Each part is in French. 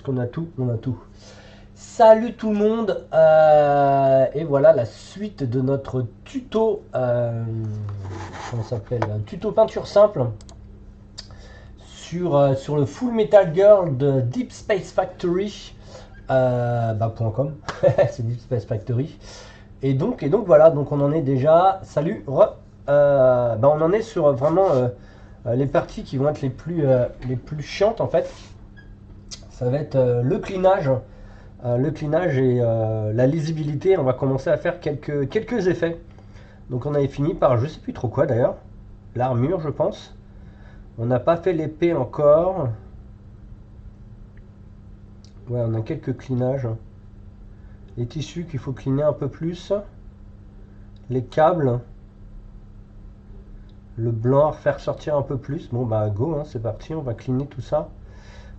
puisqu'on a tout, on a tout. Salut tout le monde, et voilà la suite de notre tuto, comment ça s'appelle, un tuto peinture simple sur le Full Metal Girl de Deep Space Factory, .com, c'est Deep Space Factory. Et donc voilà, donc on en est déjà, salut, on en est sur vraiment les parties qui vont être les plus chiantes en fait. Ça va être le clinage et la lisibilité. On va commencer à faire quelques effets. Donc on avait fini par je sais plus trop quoi d'ailleurs, l'armure je pense. On n'a pas fait l'épée encore. Ouais, on a quelques clinages. Les tissus qu'il faut cliner un peu plus. Les câbles. Le blanc à refaire sortir un peu plus. Bon bah go, hein, c'est parti, on va cleaner tout ça.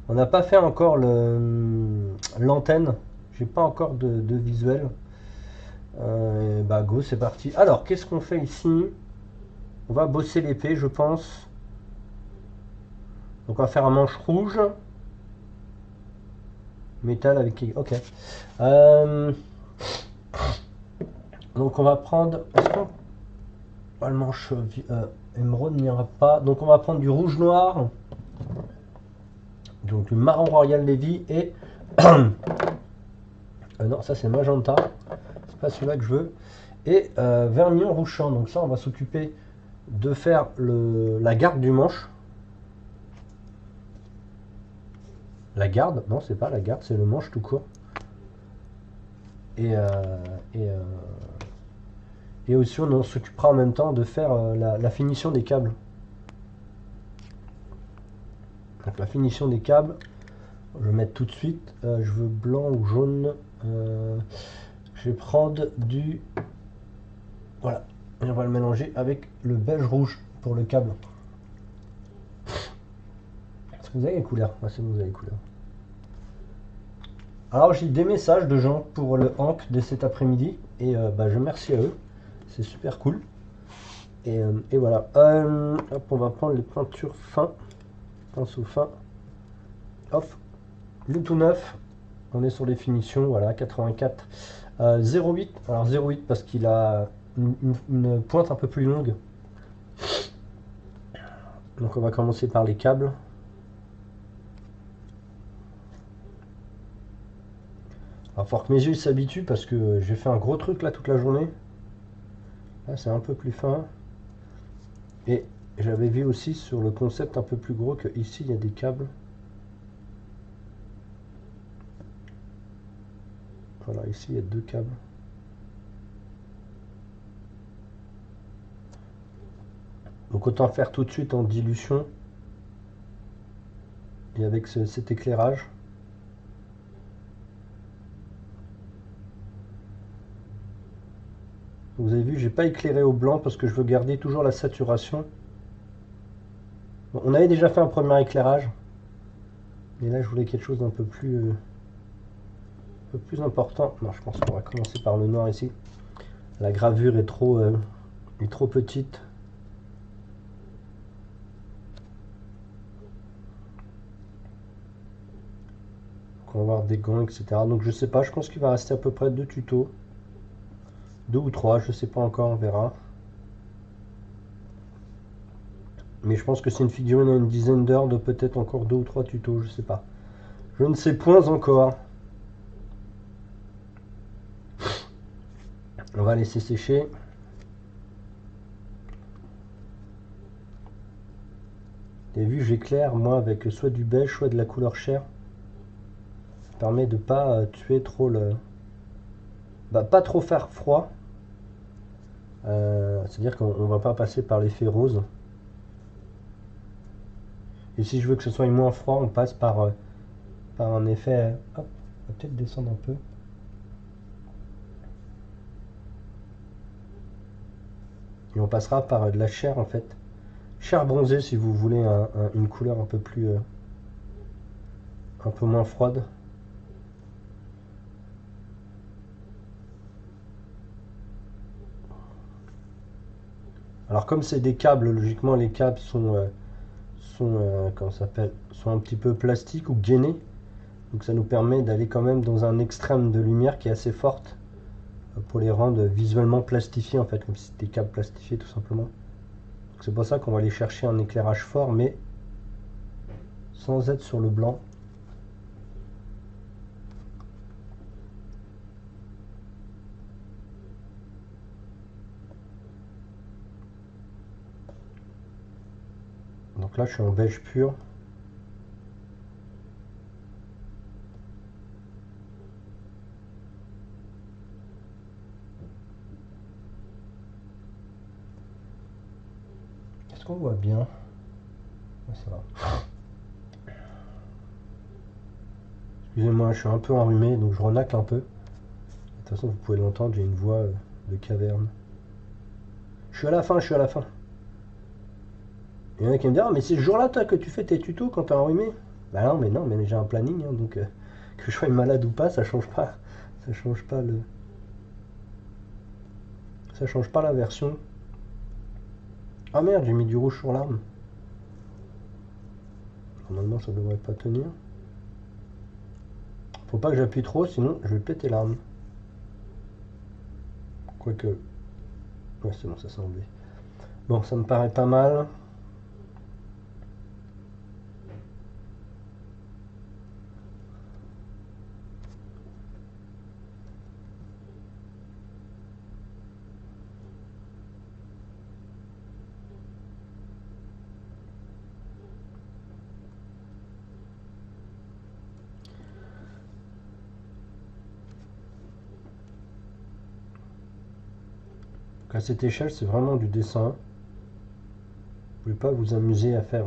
On n'a pas fait encore l'antenne. J'ai pas encore de visuel. Go, c'est parti. Alors, qu'est-ce qu'on fait ici? On va bosser l'épée, je pense. Donc, on va faire un manche rouge. Métal avec... Ok. Donc, on va prendre... Est-ce qu'on... le manche émeraude n'ira pas. Donc, on va prendre du rouge noir. Donc, du marron royal Levy et... non, ça c'est magenta. C'est pas celui-là que je veux. Et vermillon rouge champ. Donc ça, on va s'occuper de faire la garde du manche. La garde, non, c'est pas la garde, c'est le manche tout court. Et aussi, on s'occupera en même temps de faire la finition des câbles. Donc la finition des câbles, je vais mettre tout de suite. Je veux blanc ou jaune. Je vais prendre du... Voilà. Et on va le mélanger avec le beige rouge pour le câble. Est-ce que vous avez les couleurs? Moi, c'est bon, vous avez les couleurs. Alors, j'ai des messages de gens pour le Hank de cet après-midi. Et je remercie à eux. C'est super cool. Et voilà. Hop, on va prendre les peintures fins. Pinceau fin. Hop. Le tout neuf. On est sur les finitions. Voilà, 84. 0,8. Alors, 0,8 parce qu'il a une pointe un peu plus longue. Donc, on va commencer par les câbles. Alors, faut que mes yeux s'habituent parce que j'ai fait un gros truc là toute la journée. Là, c'est un peu plus fin. Et j'avais vu aussi sur le concept un peu plus gros que ici il y a des câbles. Voilà, ici il y a deux câbles. Donc autant faire tout de suite en dilution et avec cet éclairage. Vous avez vu, j'ai pas éclairé au blanc parce que je veux garder toujours la saturation. Bon, on avait déjà fait un premier éclairage. Et là je voulais quelque chose d'un peu plus important. Non, je pense qu'on va commencer par le noir ici. La gravure est trop petite. Donc on va avoir des gants, etc. Donc je sais pas, je pense qu'il va rester à peu près 2 tutos. 2 ou 3, je sais pas encore, on verra. Mais je pense que c'est une figurine à une dizaine d'heures, de peut-être encore 2 ou 3 tutos, je sais pas. Je ne sais point encore. On va laisser sécher. Vous avez vu, j'éclaire moi avec soit du beige, soit de la couleur chair. Ça permet de pas tuer trop le... pas trop faire froid. C'est-à-dire qu'on va pas passer par l'effet rose. Et si je veux que ce soit moins froid, on passe par un effet... Hop, on va peut-être descendre un peu. Et on passera par de la chair en fait. Chair bronzée si vous voulez une couleur un peu plus... un peu moins froide. Alors comme c'est des câbles, logiquement les câbles sont comment ça s'appelle, sont un petit peu plastiques ou gainés. Donc ça nous permet d'aller quand même dans un extrême de lumière qui est assez forte pour les rendre visuellement plastifiés en fait, comme si c'était des câbles plastifiés tout simplement. C'est pour ça qu'on va aller chercher un éclairage fort mais sans être sur le blanc. Donc là je suis en beige pur. Est-ce qu'on voit bien? Ouais, ça va. Excusez-moi, je suis un peu enrhumé, donc je renacle un peu. De toute façon, vous pouvez l'entendre, j'ai une voix de caverne. Je suis à la fin, je suis à la fin. Il y en a qui me disent, ah, mais c'est ce jour-là, toi, que tu fais tes tutos quand t'es enrhumé. Bah non, mais j'ai un planning, hein, donc que je sois malade ou pas, ça change pas. Ça change pas le. Ça change pas la version. Ah merde, j'ai mis du rouge sur l'arme. Normalement, ça devrait pas tenir. Faut pas que j'appuie trop, sinon je vais péter l'arme. Quoique. Ouais, c'est bon, ça s'est enlevé. Bon, ça me paraît pas mal. Donc à cette échelle, c'est vraiment du dessin. Vous pouvez pas vous amuser à faire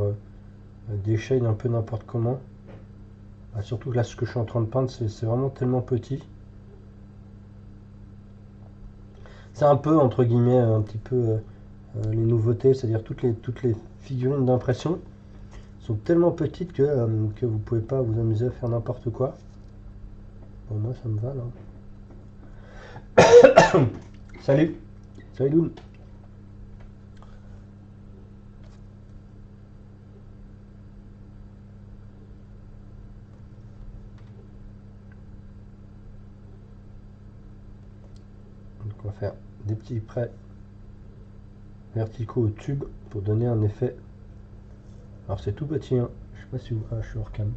des shades un peu n'importe comment. Ah, surtout que là, ce que je suis en train de peindre, c'est vraiment tellement petit. C'est un peu, entre guillemets, un petit peu les nouveautés, c'est-à-dire toutes les figurines d'impression sont tellement petites que vous pouvez pas vous amuser à faire n'importe quoi. Bon, moi, ça me va, là. Salut. Salut, Doun. Donc, on va faire des petits traits verticaux au tube pour donner un effet. Alors, c'est tout petit, hein. Je sais pas si vous... Ah, je suis hors cam.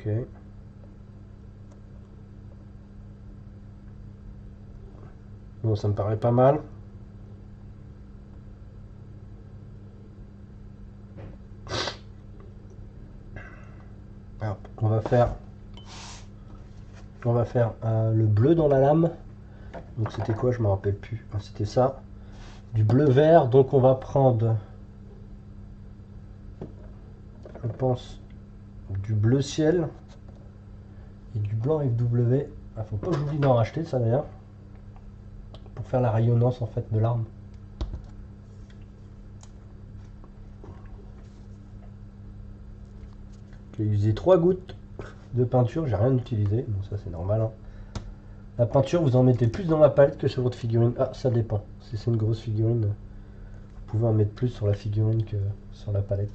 Ok. Bon, ça me paraît pas mal. Alors, on va faire le bleu dans la lame. Donc c'était quoi? Je me rappelle plus. Ah, c'était ça. Du bleu vert. Donc on va prendre, je pense, du bleu ciel et du blanc FW. Ah, faut pas que j'oublie d'en racheter ça d'ailleurs. Pour faire la rayonnance en fait de l'arme. J'ai utilisé 3 gouttes de peinture, j'ai rien utilisé, donc ça c'est normal, hein. La peinture, vous en mettez plus dans la palette que sur votre figurine. Ah, ça dépend. Si c'est une grosse figurine, vous pouvez en mettre plus sur la figurine que sur la palette.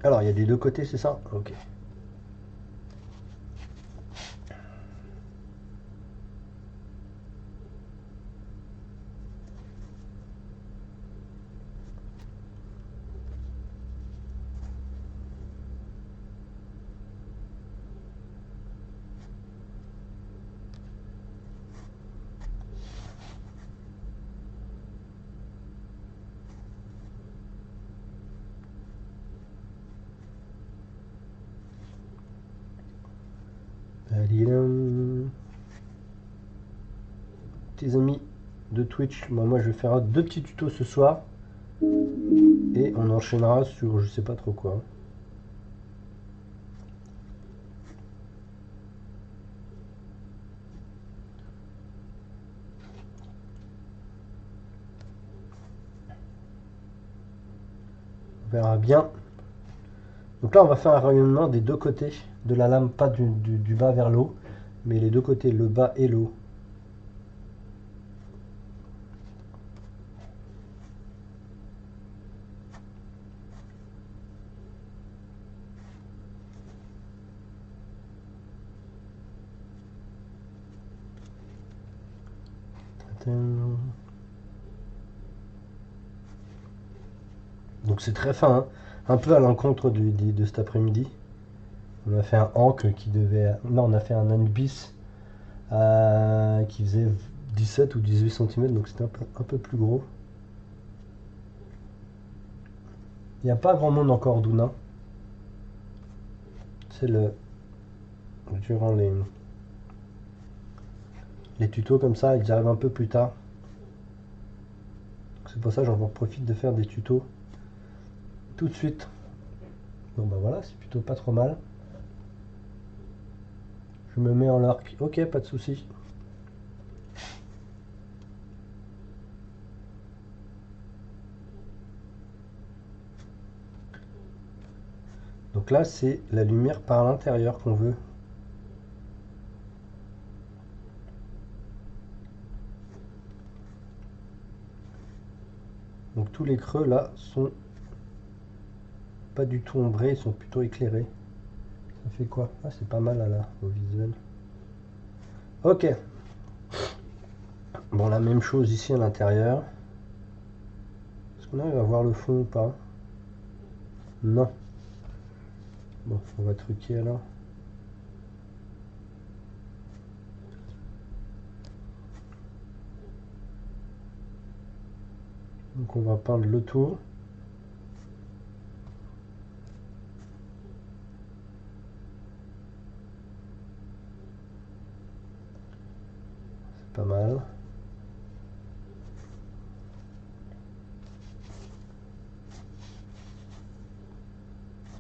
Alors, il y a des deux côtés, c'est ça? Ok. Tes amis de Twitch. Moi je vais faire 2 petits tutos ce soir. Et on enchaînera sur je sais pas trop quoi. On verra bien. Donc là on va faire un rayonnement des deux côtés de la lame, pas du bas vers le haut, mais les deux côtés, le bas et le haut. Donc c'est très fin, hein. Un peu à l'encontre de cet après-midi. On a fait un Hank qui devait... Non, on a fait un Anubis qui faisait 17 ou 18 cm, donc c'était un peu plus gros. Il n'y a pas grand monde encore d'Ouna. C'est durant les tutos comme ça, ils arrivent un peu plus tard. C'est pour ça que j'en profite de faire des tutos tout de suite. Bon bah voilà, c'est plutôt pas trop mal. Je me mets en lurk. Ok, pas de souci. Donc là, c'est la lumière par l'intérieur qu'on veut. Donc tous les creux là sont pas du tout ombrés, ils sont plutôt éclairés. Ça fait quoi? Ah, c'est pas mal là, au visuel. Ok. Bon, la même chose ici à l'intérieur. Est-ce qu'on arrive à voir le fond ou pas? Non. Bon, on va truquer alors. Donc on va peindre le tour. C'est pas mal.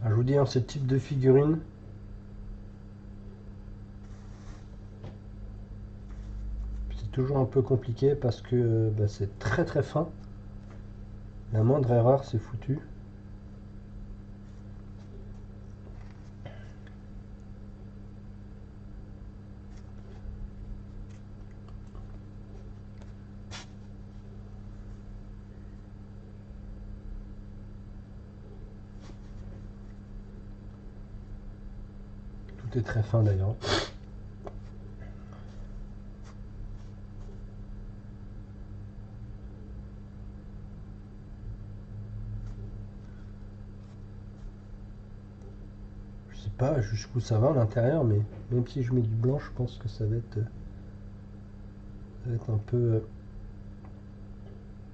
Je vous dis, ce type de figurine, c'est toujours un peu compliqué parce que c'est très très fin. La moindre erreur, c'est foutu. Tout est très fin d'ailleurs. Je sais pas jusqu'où ça va à l'intérieur, mais même si je mets du blanc, je pense que ça va être un peu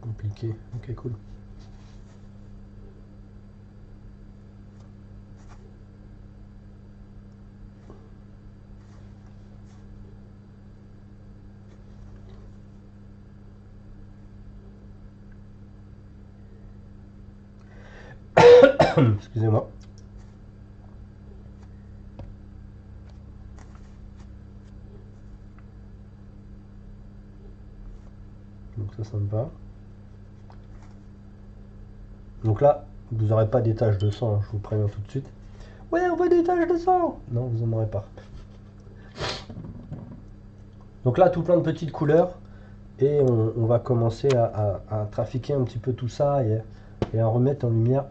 compliqué. Ok, cool. Excusez-moi. Donc ça me va. Donc là, vous n'aurez pas des taches de sang, hein, je vous préviens tout de suite. Ouais, on voit des taches de sang. Non, vous n'en aurez pas. Donc là, tout plein de petites couleurs. Et on va commencer à trafiquer un petit peu tout ça et à remettre en lumière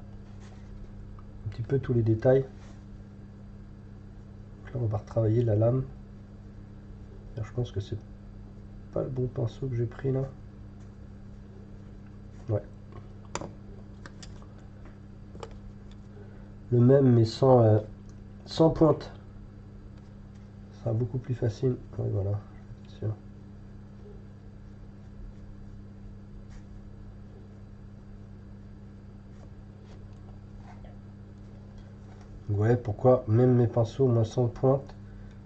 un petit peu tous les détails. Donc là, on va retravailler la lame. Je pense que c'est pas le bon pinceau que j'ai pris là. Ouais. Le même mais sans pointe. Ça sera beaucoup plus facile. Ouais, voilà. C'est sûr. Vous voyez pourquoi même mes pinceaux, moi sans pointe,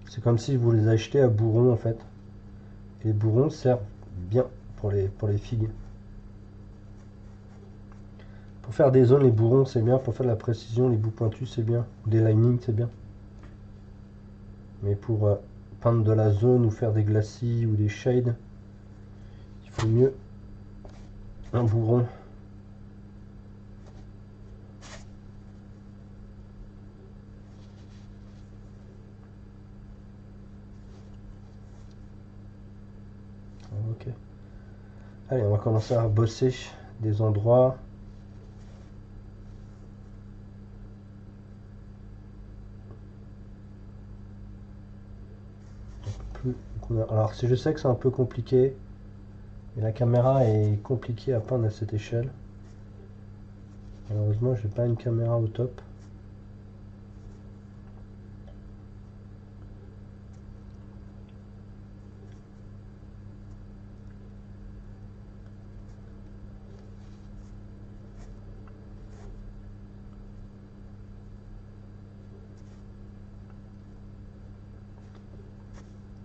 c'est comme si vous les achetez à Bourron en fait. Et les Bourrons servent bien pour les figues. Pour faire des zones, les bourrons c'est bien. Pour faire de la précision, les bouts pointus c'est bien. Ou des linings c'est bien. Mais pour peindre de la zone ou faire des glacis ou des shades, il faut mieux un bourron. Ok. Allez, on va commencer à bosser des endroits. Alors, si je sais que c'est un peu compliqué, et la caméra est compliquée à peindre à cette échelle. Malheureusement, j'ai pas une caméra au top.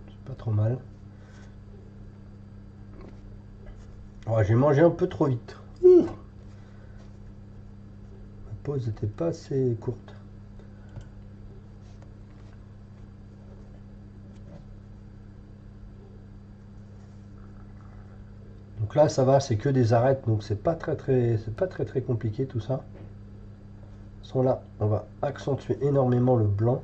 C'est pas trop mal. Oh, j'ai mangé un peu trop vite. La pause n'était pas assez courte. Donc là, ça va, c'est que des arêtes, donc c'est pas très compliqué tout ça. De toute façon, là, on va accentuer énormément le blanc.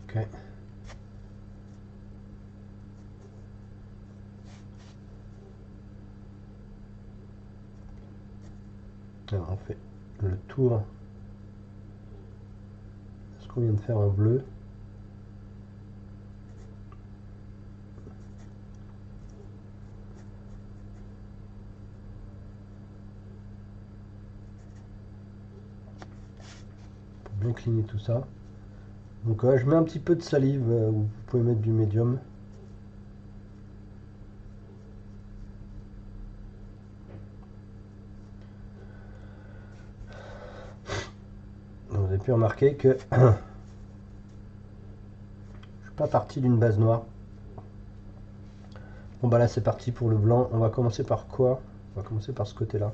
Ok. Alors, on fait le tour. Est-ce qu'on vient de faire un bleu? Pour bien cligner tout ça. Donc je mets un petit peu de salive, vous pouvez mettre du médium. Vous avez pu remarquer que je suis pas parti d'une base noire. Bon bah là c'est parti pour le blanc. On va commencer par quoi? On va commencer par ce côté-là.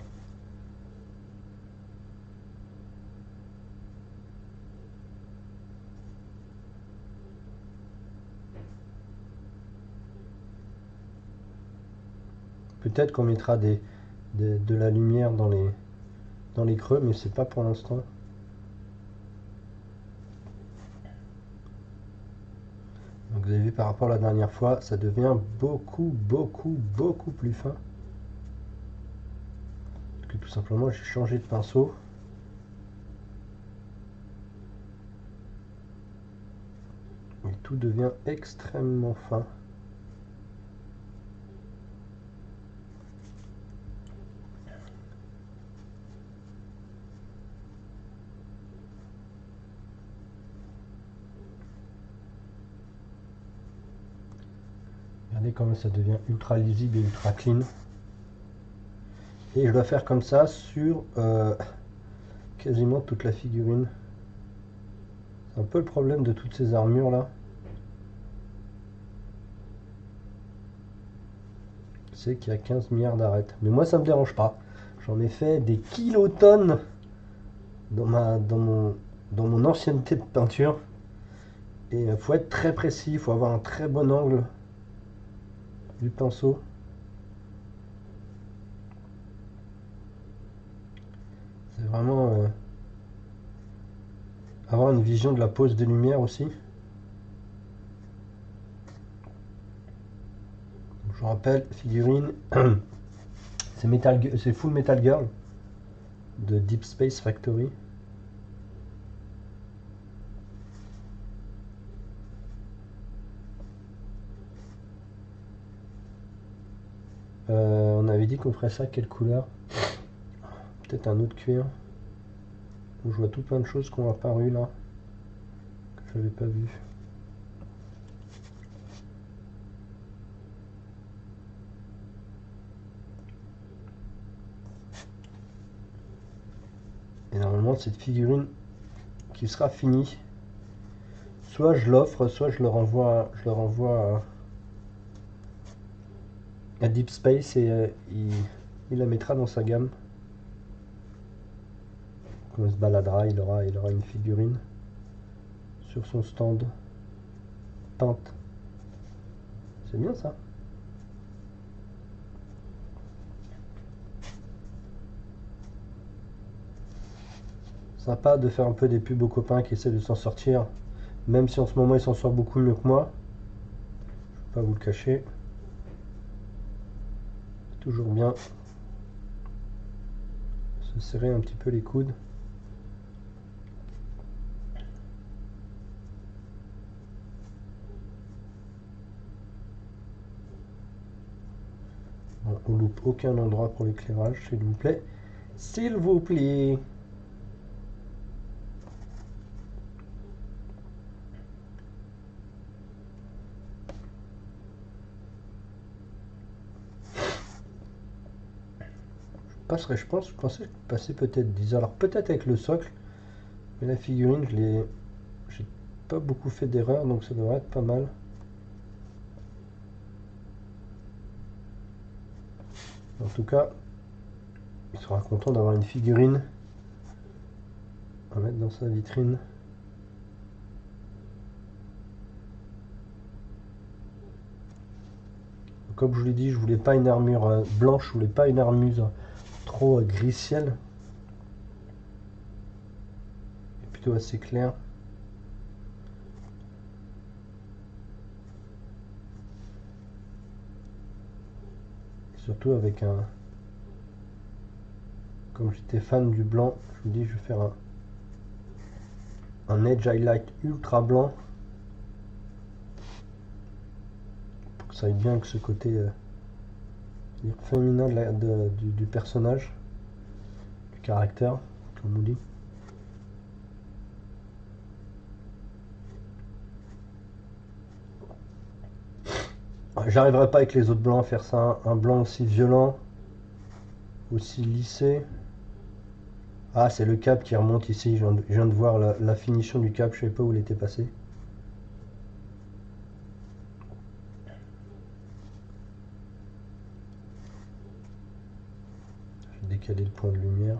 Peut-être qu'on mettra de la lumière dans les creux, mais c'est pas pour l'instant. Donc vous avez vu par rapport à la dernière fois, ça devient beaucoup plus fin. Parce que tout simplement j'ai changé de pinceau. Et tout devient extrêmement fin. Regardez comment ça devient ultra lisible et ultra clean. Et je dois faire comme ça sur quasiment toute la figurine. C'est un peu le problème de toutes ces armures là. C'est qu'il y a 15 milliards d'arêtes. Mais moi ça me dérange pas. J'en ai fait des kilotonnes dans mon ancienneté de peinture. Et il faut être très précis, il faut avoir un très bon angle du pinceau. C'est vraiment avoir une vision de la pose des lumières aussi. Je vous rappelle, figurine, c'est Full Metal Girl de Deep Space Factory. On avait dit qu'on ferait ça, quelle couleur? Peut-être un autre cuir. Je vois tout plein de choses qui ont apparu là, que je n'avais pas vu. Et normalement, cette figurine qui sera finie, soit je l'offre, soit je le renvoie à Deep Space et il la mettra dans sa gamme. Quand il se baladera, il aura une figurine sur son stand peinte. C'est bien ça. Sympa de faire un peu des pubs aux copains qui essaient de s'en sortir, même si en ce moment ils s'en sortent beaucoup mieux que moi. Je vais pas vous le cacher. Toujours bien se serrer un petit peu les coudes. Bon, on loupe aucun endroit pour l'éclairage, s'il vous plaît. S'il vous plaît. Je pensais passer peut-être 10 heures. Alors peut-être avec le socle, mais la figurine, j'ai pas beaucoup fait d'erreurs, donc ça devrait être pas mal. En tout cas, il sera content d'avoir une figurine à mettre dans sa vitrine. Comme je vous l'ai dit, je voulais pas une armure blanche, je voulais pas une armure trop gris ciel. Et plutôt assez clair. Et surtout avec un... Comme j'étais fan du blanc, je me dis je vais faire un edge highlight ultra blanc. Pour que ça aille bien avec ce côté féminin du personnage, du caractère, comme on dit. J'arriverai pas avec les autres blancs à faire ça, un blanc aussi violent, aussi lissé. Ah, c'est le cap qui remonte ici, je viens de voir la finition du cap, je savais pas où il était passé. Je vais décaler le point de lumière.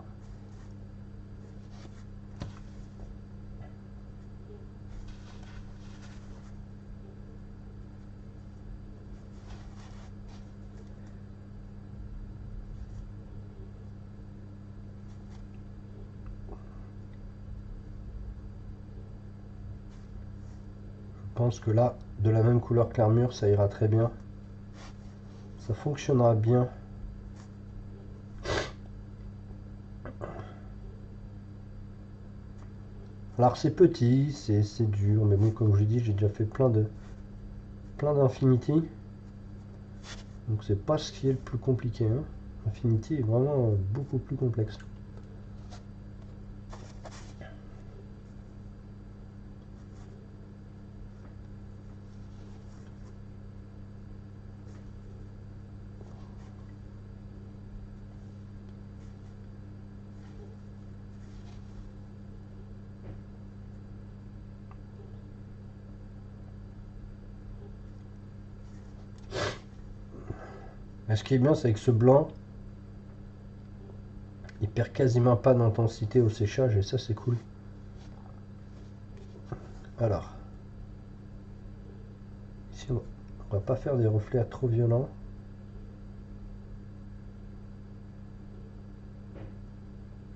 Je pense que là, de la même couleur que l'armure, ça ira très bien. Ça fonctionnera bien. Alors c'est petit, c'est dur, mais bon, comme je l'ai dit, j'ai déjà fait plein d'Infinity. Donc c'est pas ce qui est le plus compliqué, hein. Infinity est vraiment beaucoup plus complexe. Mais ce qui est bien, c'est que ce blanc, il perd quasiment pas d'intensité au séchage, et ça c'est cool. Alors, ici on va pas faire des reflets trop violents.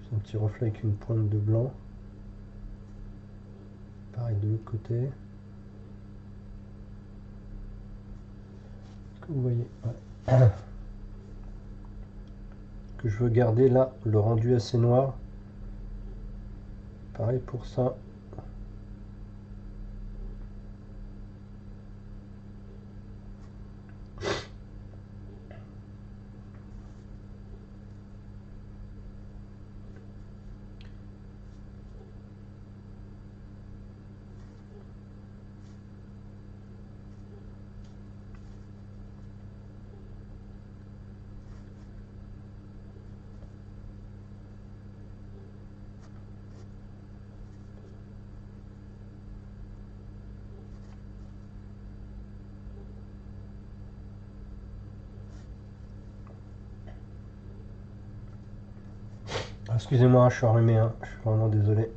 C'est un petit reflet avec une pointe de blanc. Pareil de l'autre côté. Est-ce que vous voyez? Ouais. Que je veux garder là le rendu assez noir. Pareil pour ça. Excusez-moi, je suis enrhumé, hein. Je suis vraiment désolé.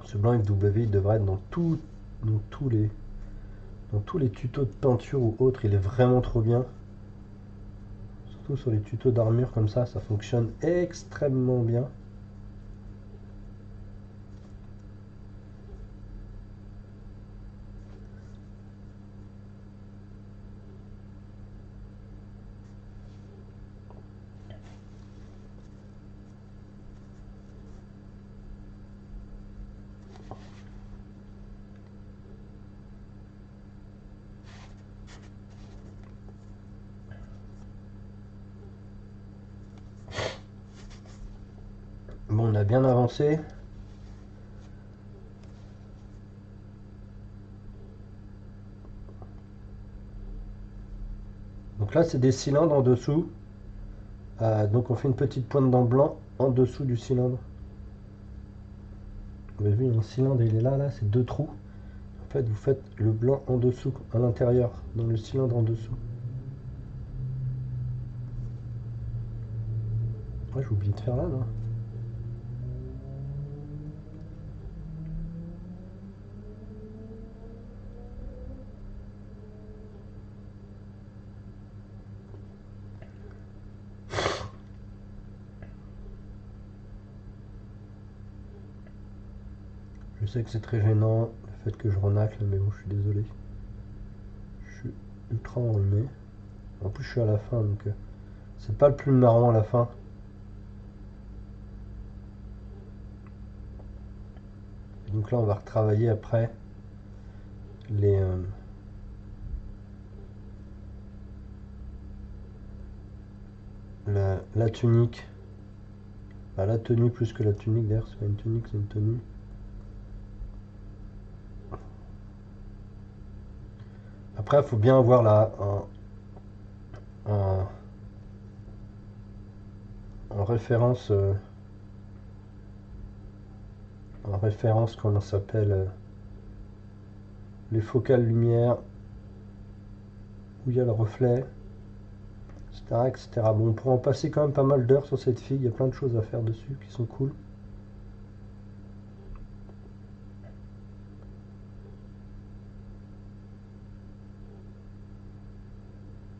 Ce blanc FW il devrait être dans tous les tutos de peinture ou autres, il est vraiment trop bien. Surtout sur les tutos d'armure comme ça fonctionne extrêmement bien. Bon, on a bien avancé. Donc là, c'est des cylindres en dessous. Donc on fait une petite pointe dans le blanc en dessous du cylindre. Vous avez vu, un cylindre, il est là, c'est deux trous. En fait, vous faites le blanc en dessous, à l'intérieur, dans le cylindre en dessous. Ouais, j'ai oublié de faire là, non? Je sais que c'est très gênant, le fait que je renacle, mais bon, je suis désolé. Je suis ultra enrhumé. En plus, je suis à la fin, donc c'est pas le plus marrant à la fin. Donc là, on va retravailler après les, la tunique. Bah, la tenue plus que la tunique, d'ailleurs, c'est pas une tunique, c'est une tenue. Après, il faut bien avoir en, en référence, comment ça s'appelle, les focales lumière, où il y a le reflet, etc., etc. Bon, on pourra en passer quand même pas mal d'heures sur cette fille, il y a plein de choses à faire dessus qui sont cool.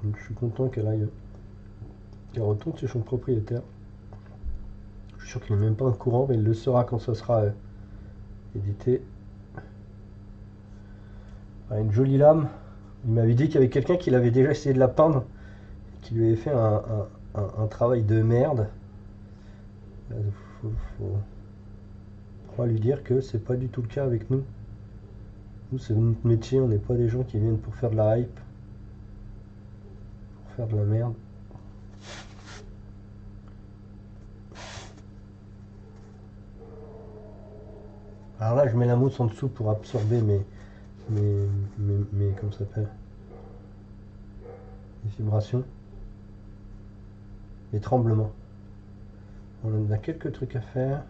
Donc je suis content qu'elle retourne chez son propriétaire. Je suis sûr qu'il n'est même pas au courant, mais il le saura quand ça sera édité. Ah, une jolie lame. Il m'avait dit qu'il y avait quelqu'un qui l'avait déjà essayé de la peindre, qui lui avait fait un travail de merde. Il faut lui dire que c'est pas du tout le cas avec nous. Nous, c'est notre métier, on n'est pas des gens qui viennent pour faire de la hype, pour faire de la merde. Alors là, je mets la mousse en dessous pour absorber comment ça s'appelle, les vibrations, les tremblements. On a quelques trucs à faire.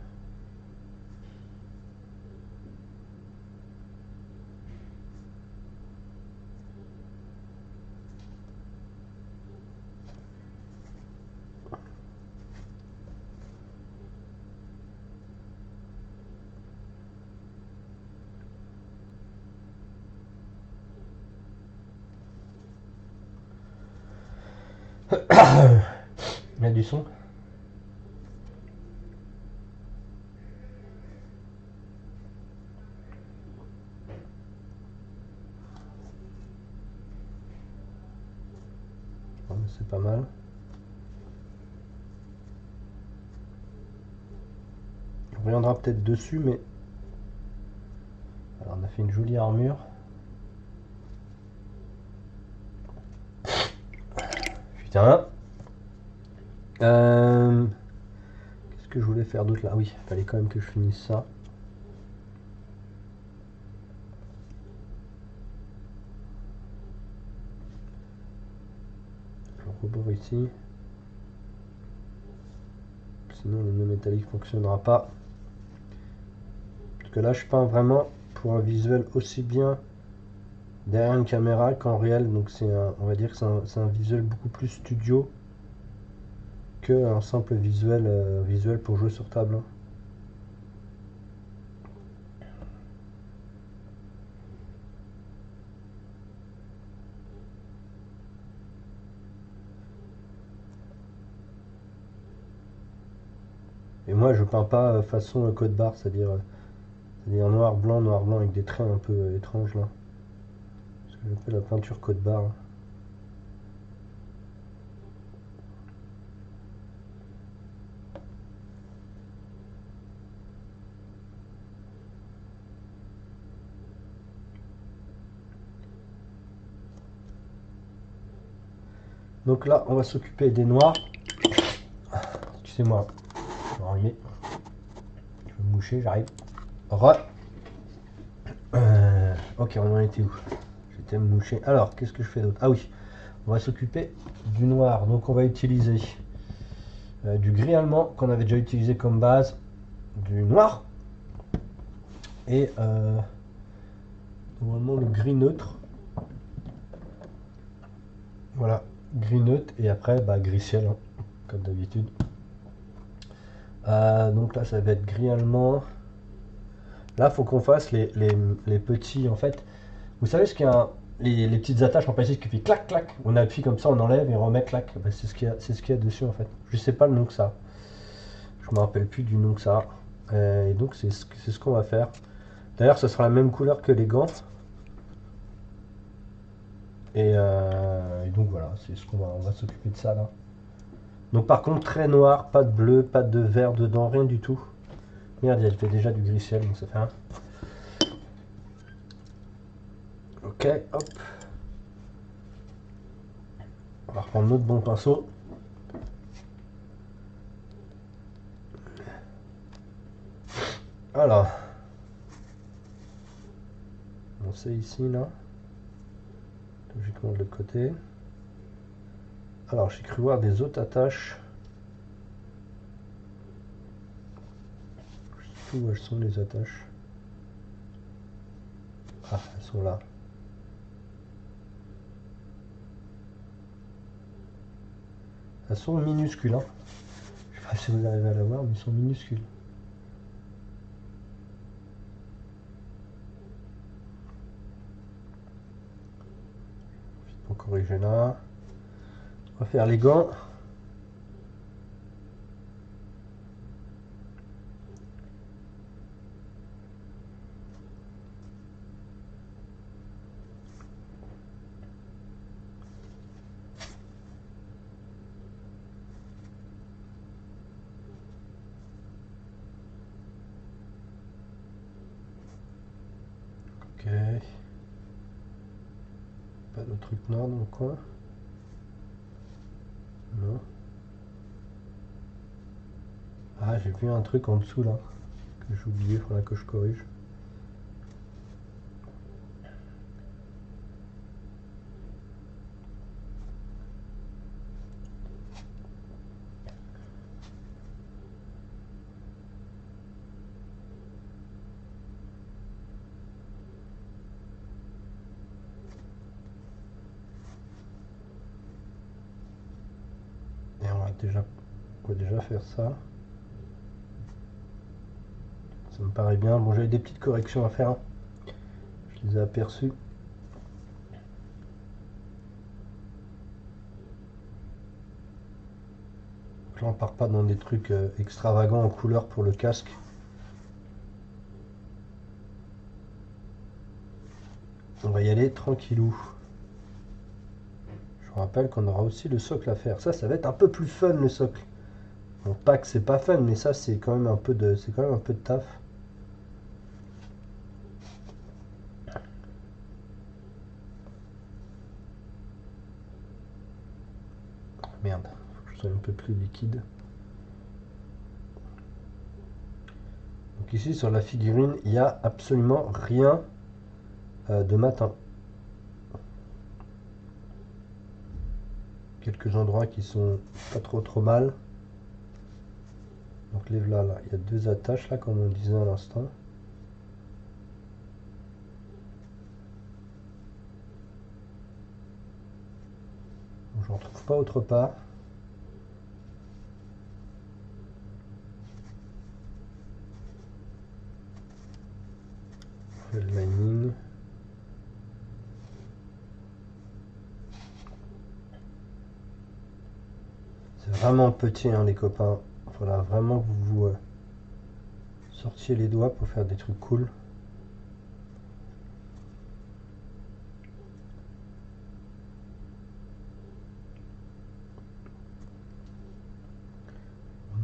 Il y a du son. C'est pas mal. On reviendra peut-être dessus, mais alors on a fait une jolie armure. Putain. Qu'est-ce que je voulais faire d'autre là? Oui, il fallait quand même que je finisse ça. Le rebord ici. Sinon le nœud métallique ne fonctionnera pas. Parce que là je peins vraiment pour un visuel aussi bien derrière une caméra qu'en réel. Donc on va dire que c'est un visuel beaucoup plus studio qu'un simple visuel pour jouer sur table, hein. Et moi je peins pas façon code barre, c'est-à-dire noir, blanc avec des traits un peu étranges là. Ce que j'appelle la peinture code barre. Donc là, on va s'occuper des noirs. Excusez-moi, je vais enrhumer. Je vais me moucher, j'arrive. Ok, on en était où? J'étais me moucher. Alors, qu'est-ce que je fais d'autre? Ah oui, on va s'occuper du noir. Donc on va utiliser du gris allemand qu'on avait déjà utilisé comme base, du noir et normalement le gris neutre. Voilà, gris neutre et après gris ciel, hein, comme d'habitude. Donc là, ça va être gris allemand. Là, faut qu'on fasse les petits en fait. Vous savez ce qu'il y a les petites attaches en plastique qui fait clac clac. On appuie comme ça, on enlève et on remet clac. Bah, c'est ce qu'il y a dessus en fait. Je sais pas le nom que ça. Je me rappelle plus du nom que ça. Et donc c'est ce qu'on va faire. D'ailleurs, ce sera la même couleur que les gants. Et donc voilà, c'est ce on va s'occuper de ça là. Donc par contre, très noir, pas de bleu, pas de vert dedans, rien du tout. Merde, il fait déjà du gris ciel, donc ça fait un. Ok, hop. On va reprendre notre bon pinceau. Alors, on sait ici là. Logiquement de l'autre côté. Alors, j'ai cru voir des autres attaches. Je sais plus où elles sont les attaches. Ah, elles sont là. Elles sont minuscules, hein. Je sais pas si vous arrivez à la voir, mais elles sont minuscules. Pour corriger là. On va faire les gants. Ok. Pas de truc noir dans le coin. Non. Ah, j'ai vu un truc en dessous là. Que j'ai oublié, il faudra que je corrige. Et on va déjà faire ça. Ça me paraît bien. Bon, j'avais des petites corrections à faire. Je les ai aperçues. Donc là, on part pas dans des trucs extravagants en couleur pour le casque. On va y aller tranquillou. Je vous rappelle qu'on aura aussi le socle à faire. Ça va être un peu plus fun le socle. Bon, pas que c'est pas fun, mais ça c'est quand même c'est quand même un peu de taf. Merde, faut que je sois un peu plus liquide. Donc ici sur la figurine, il n'y a absolument rien de matin. Quelques endroits qui sont pas trop mal. Donc les voilà, là, il y a deux attaches là comme on disait à l'instant. Je n'en trouve pas autre part. On fait le mining. C'est vraiment petit hein, les copains. Il faudra vraiment que vous vous sortiez les doigts pour faire des trucs cool.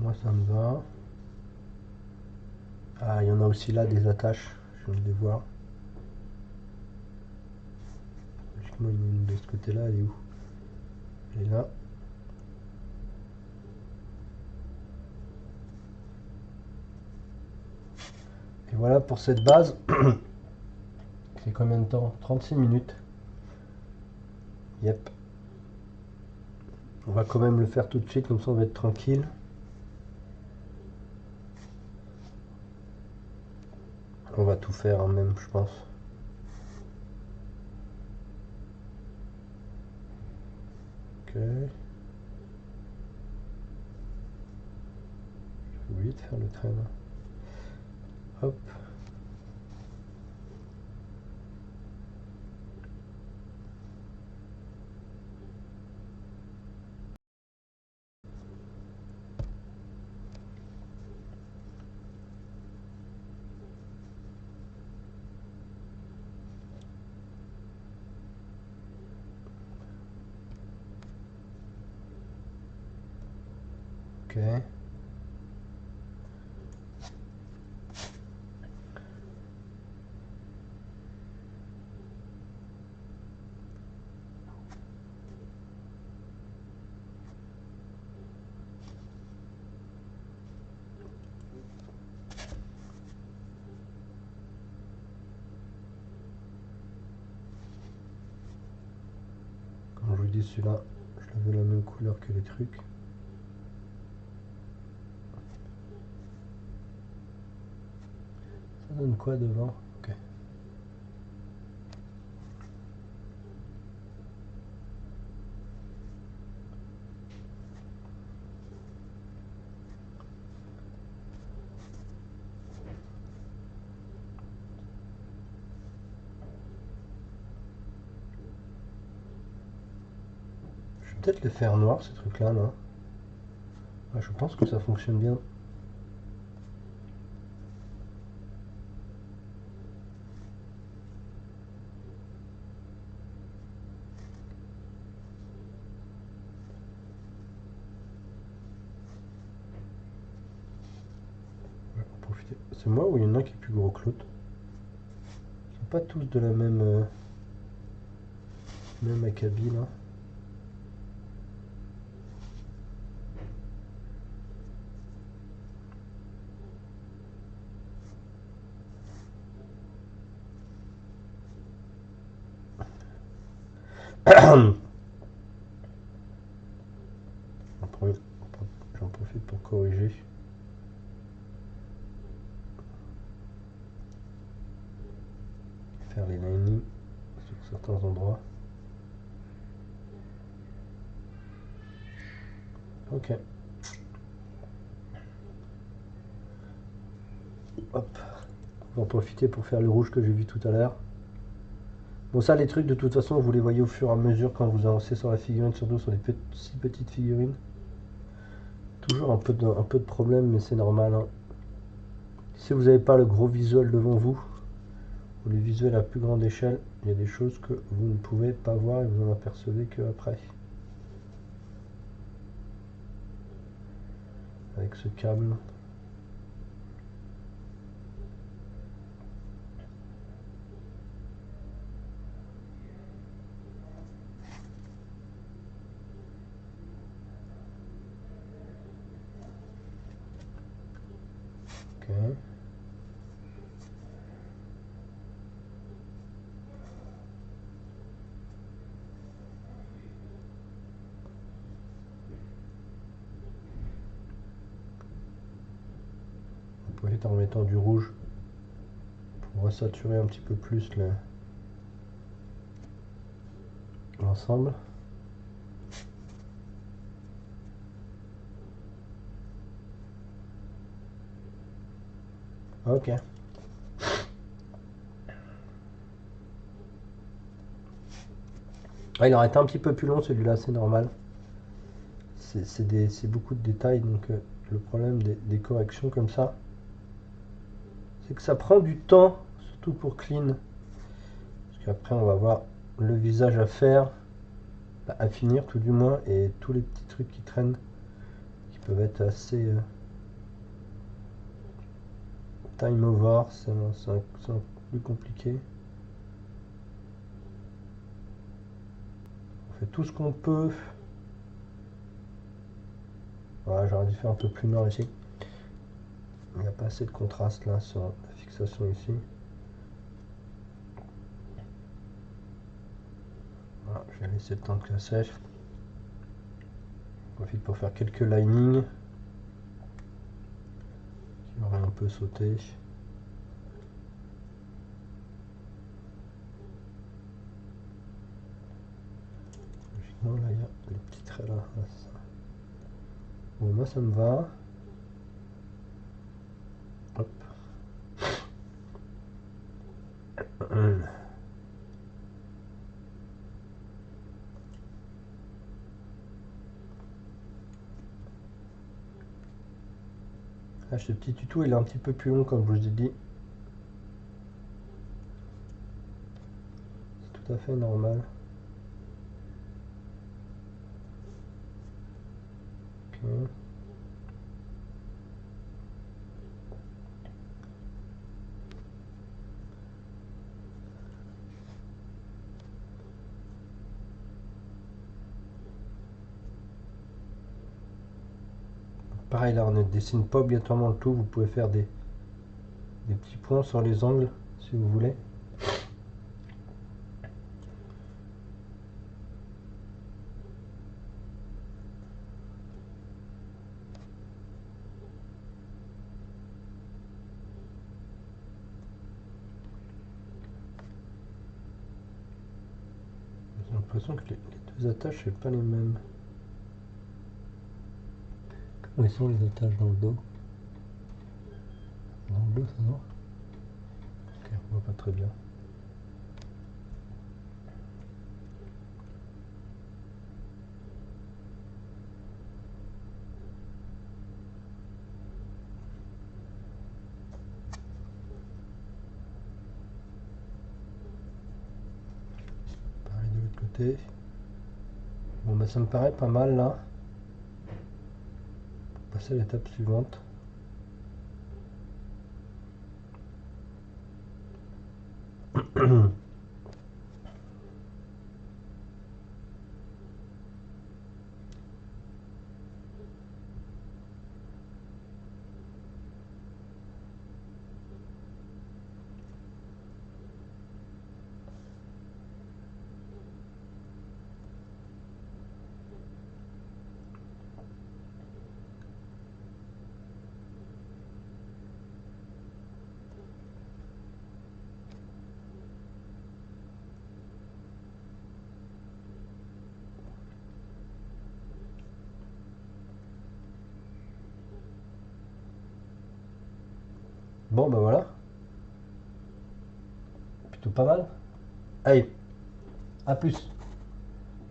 Moi ça me va. Ah, il y en a aussi là des attaches. Je viens de les voir. Logiquement, il y en a une de ce côté-là. Elle est où? Elle est là. Et voilà pour cette base. C'est combien de temps? 36 minutes. Yep. On va quand même le faire tout de suite, comme ça on va être tranquille. On va tout faire hein, même, je pense. Ok. J'ai oublié de faire le train là. Hop. Ok. Comme je vous dis, celui-là, je le veux la même couleur que les trucs. Ça donne quoi devant? Ok. Je vais peut-être les faire noir ces trucs-là, non? Ah, je pense que ça fonctionne bien. On va en profiter. C'est moi ou il y en a un qui est plus gros que l'autre? Ils sont pas tous de la même acabit là. J'en profite pour corriger. Faire les linings sur certains endroits. Ok. Hop. On va en profiter pour faire le rouge que j'ai vu tout à l'heure. Bon ça les trucs de toute façon vous les voyez au fur et à mesure quand vous avancez sur la figurine, surtout sur les si petites figurines. Toujours un peu de problème mais c'est normal hein. Si vous n'avez pas le gros visuel devant vous, ou le visuel à plus grande échelle, il y a des choses que vous ne pouvez pas voir et vous en apercevez que après. Avec ce câble. Ok. Vous pouvez en mettant du rouge pour resaturer un petit peu plus l'ensemble. Ok. Ah, il aurait été un petit peu plus long celui-là, c'est normal. C'est beaucoup de détails, donc le problème des corrections comme ça, c'est que ça prend du temps, surtout pour clean. Parce qu'après on va voir le visage à faire, à finir tout du moins, et tous les petits trucs qui traînent, qui peuvent être assez time over, c'est un peu plus compliqué. On fait tout ce qu'on peut. Voilà, j'aurais dû faire un peu plus noir ici. Il n'y a pas assez de contraste là sur la fixation ici. Voilà, je vais laisser le temps que ça sèche. Je profite pour faire quelques linings qui auraient un peu sauté. Logiquement, là, il y a les petits traits là. Bon, moi ça me va. Hop. Ah, ce petit tuto il est un petit peu plus long comme je vous ai dit. C'est tout à fait normal. Ok. Pareil là, on ne dessine pas obligatoirement le tout. Vous pouvez faire des petits points sur les angles si vous voulez. J'ai l'impression que les deux attaches, c'est pas les mêmes. Comment ils sont les attaches dans le dos? Dans le dos, ça va? Ok, on voit pas très bien. Pareil de l'autre côté. Bon bah ça me paraît pas mal là. On va passer à l'étape suivante. Bon bah voilà, plutôt pas mal. Allez, à plus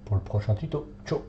pour le prochain tuto. Ciao.